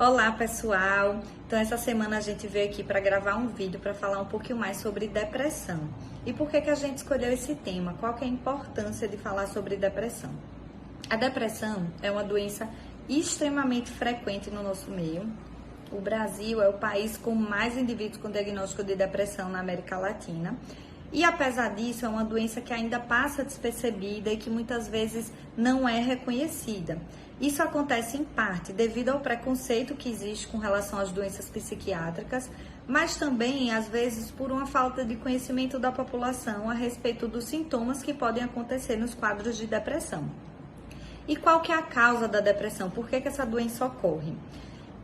Olá pessoal, então essa semana a gente veio aqui para gravar um vídeo para falar um pouquinho mais sobre depressão. E por que a gente escolheu esse tema? Qual que é a importância de falar sobre depressão? A depressão é uma doença extremamente frequente no nosso meio. O Brasil é o país com mais indivíduos com diagnóstico de depressão na América Latina. E apesar disso, é uma doença que ainda passa despercebida e que muitas vezes não é reconhecida. Isso acontece em parte devido ao preconceito que existe com relação às doenças psiquiátricas, mas também, às vezes, por uma falta de conhecimento da população a respeito dos sintomas que podem acontecer nos quadros de depressão. E qual que é a causa da depressão? Por que essa doença ocorre?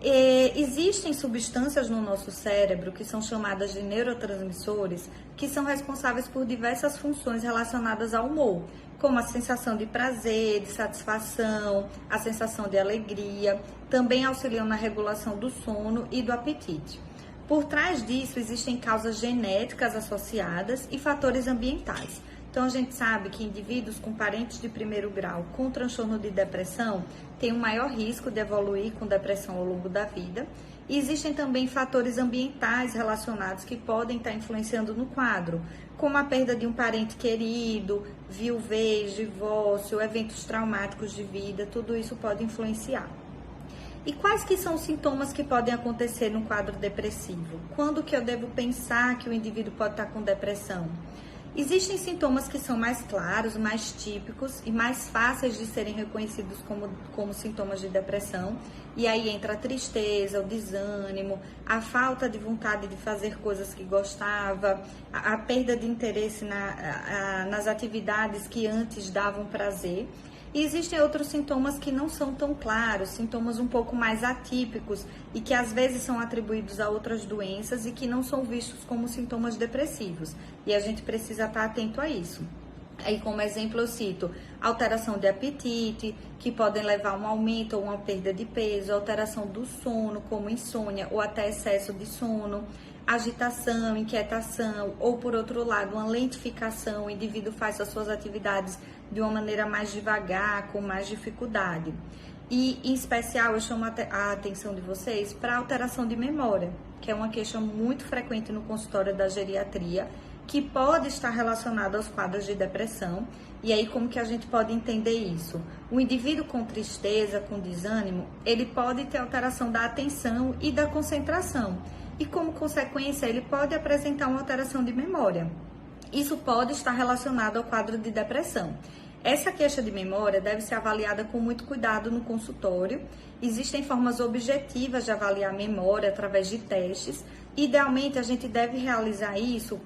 Existem substâncias no nosso cérebro que são chamadas de neurotransmissores, que são responsáveis por diversas funções relacionadas ao humor, como a sensação de prazer, de satisfação, a sensação de alegria, também auxiliam na regulação do sono e do apetite. Por trás disso, existem causas genéticas associadas e fatores ambientais. Então, a gente sabe que indivíduos com parentes de primeiro grau com transtorno de depressão têm um maior risco de evoluir com depressão ao longo da vida. E existem também fatores ambientais relacionados que podem estar influenciando no quadro, como a perda de um parente querido, viuvez, divórcio, eventos traumáticos de vida, tudo isso pode influenciar. E quais que são os sintomas que podem acontecer no quadro depressivo? Quando que eu devo pensar que o indivíduo pode estar com depressão? Existem sintomas que são mais claros, mais típicos e mais fáceis de serem reconhecidos como sintomas de depressão. E aí entra a tristeza, o desânimo, a falta de vontade de fazer coisas que gostava, a perda de interesse nas atividades que antes davam prazer. E existem outros sintomas que não são tão claros, sintomas um pouco mais atípicos e que às vezes são atribuídos a outras doenças e que não são vistos como sintomas depressivos. E a gente precisa estar atento a isso. Aí, como exemplo, eu cito alteração de apetite, que podem levar a um aumento ou uma perda de peso, alteração do sono, como insônia ou até excesso de sono, agitação, inquietação, ou por outro lado, uma lentificação, o indivíduo faz as suas atividades de uma maneira mais devagar, com mais dificuldade. E, em especial, eu chamo a atenção de vocês para a alteração de memória, que é uma queixa muito frequente no consultório da geriatria, que pode estar relacionada aos quadros de depressão. E aí, como que a gente pode entender isso? O indivíduo com tristeza, com desânimo, ele pode ter alteração da atenção e da concentração. E, como consequência, ele pode apresentar uma alteração de memória. Isso pode estar relacionado ao quadro de depressão. Essa queixa de memória deve ser avaliada com muito cuidado no consultório. Existem formas objetivas de avaliar a memória através de testes. Idealmente, a gente deve realizar isso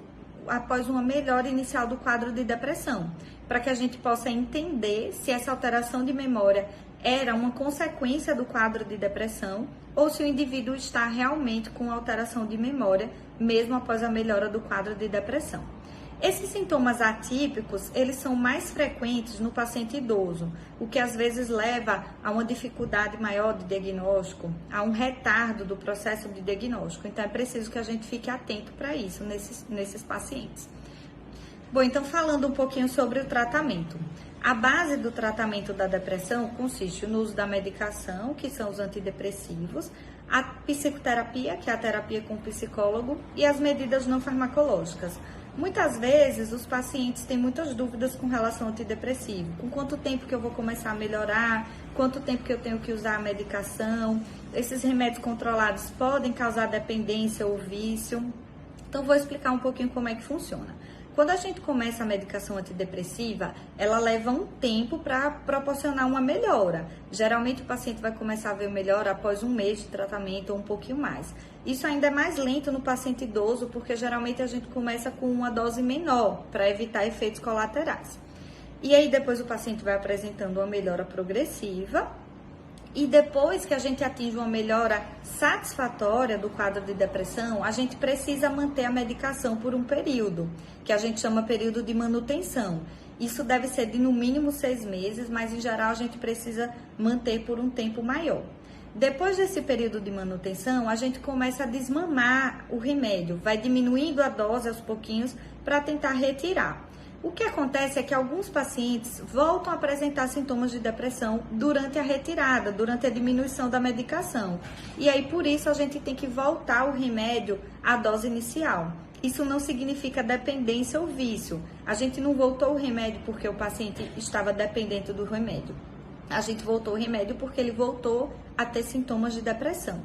após uma melhora inicial do quadro de depressão, para que a gente possa entender se essa alteração de memória era uma consequência do quadro de depressão ou se o indivíduo está realmente com alteração de memória, mesmo após a melhora do quadro de depressão. Esses sintomas atípicos, eles são mais frequentes no paciente idoso, o que às vezes leva a uma dificuldade maior de diagnóstico, a um retardo do processo de diagnóstico. Então, é preciso que a gente fique atento para isso nesses pacientes. Bom, então falando um pouquinho sobre o tratamento. A base do tratamento da depressão consiste no uso da medicação, que são os antidepressivos, a psicoterapia, que é a terapia com o psicólogo, e as medidas não farmacológicas. Muitas vezes, os pacientes têm muitas dúvidas com relação ao antidepressivo. Com quanto tempo que eu vou começar a melhorar? Quanto tempo que eu tenho que usar a medicação? Esses remédios controlados podem causar dependência ou vício? Então, vou explicar um pouquinho como é que funciona. Quando a gente começa a medicação antidepressiva, ela leva um tempo para proporcionar uma melhora. Geralmente, o paciente vai começar a ver melhora após um mês de tratamento ou um pouquinho mais. Isso ainda é mais lento no paciente idoso, porque geralmente a gente começa com uma dose menor, para evitar efeitos colaterais. E aí, depois o paciente vai apresentando uma melhora progressiva. E depois que a gente atinge uma melhora satisfatória do quadro de depressão, a gente precisa manter a medicação por um período, que a gente chama período de manutenção. Isso deve ser de no mínimo 6 meses, mas em geral a gente precisa manter por um tempo maior. Depois desse período de manutenção, a gente começa a desmamar o remédio, vai diminuindo a dose aos pouquinhos para tentar retirar. O que acontece é que alguns pacientes voltam a apresentar sintomas de depressão durante a retirada, durante a diminuição da medicação. E aí, por isso, a gente tem que voltar o remédio à dose inicial. Isso não significa dependência ou vício. A gente não voltou o remédio porque o paciente estava dependente do remédio. A gente voltou o remédio porque ele voltou a ter sintomas de depressão.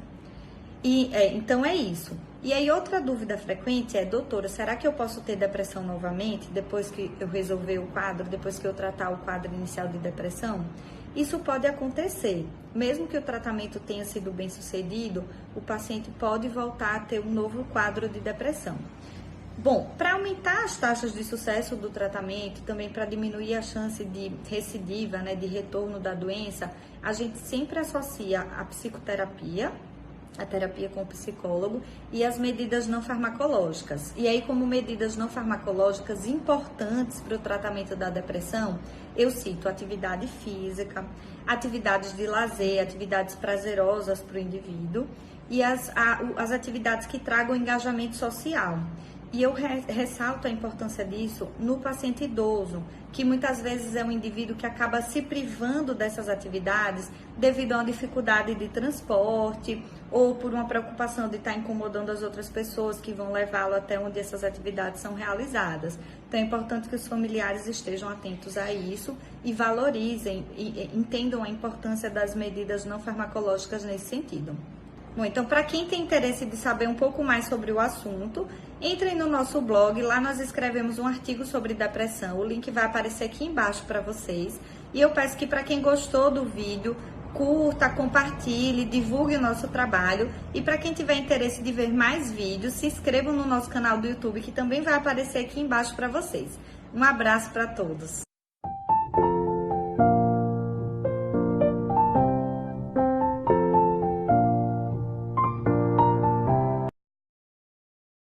Então é isso. E aí outra dúvida frequente é, doutora, será que eu posso ter depressão novamente depois que eu resolver o quadro, depois que eu tratar o quadro inicial de depressão? Isso pode acontecer. Mesmo que o tratamento tenha sido bem sucedido, o paciente pode voltar a ter um novo quadro de depressão. Bom, para aumentar as taxas de sucesso do tratamento, também para diminuir a chance de recidiva, né, de retorno da doença, a gente sempre associa a psicoterapia, a terapia com o psicólogo e as medidas não farmacológicas. E aí, como medidas não farmacológicas importantes para o tratamento da depressão, eu cito atividade física, atividades de lazer, atividades prazerosas para o indivíduo e as atividades que tragam engajamento social. E eu ressalto a importância disso no paciente idoso, que muitas vezes é um indivíduo que acaba se privando dessas atividades devido a uma dificuldade de transporte ou por uma preocupação de estar incomodando as outras pessoas que vão levá-lo até onde essas atividades são realizadas. Então é importante que os familiares estejam atentos a isso e valorizem e entendam a importância das medidas não farmacológicas nesse sentido. Bom, então, para quem tem interesse de saber um pouco mais sobre o assunto, entrem no nosso blog, lá nós escrevemos um artigo sobre depressão, o link vai aparecer aqui embaixo para vocês. E eu peço que para quem gostou do vídeo, curta, compartilhe, divulgue o nosso trabalho. E para quem tiver interesse de ver mais vídeos, se inscrevam no nosso canal do YouTube, que também vai aparecer aqui embaixo para vocês. Um abraço para todos!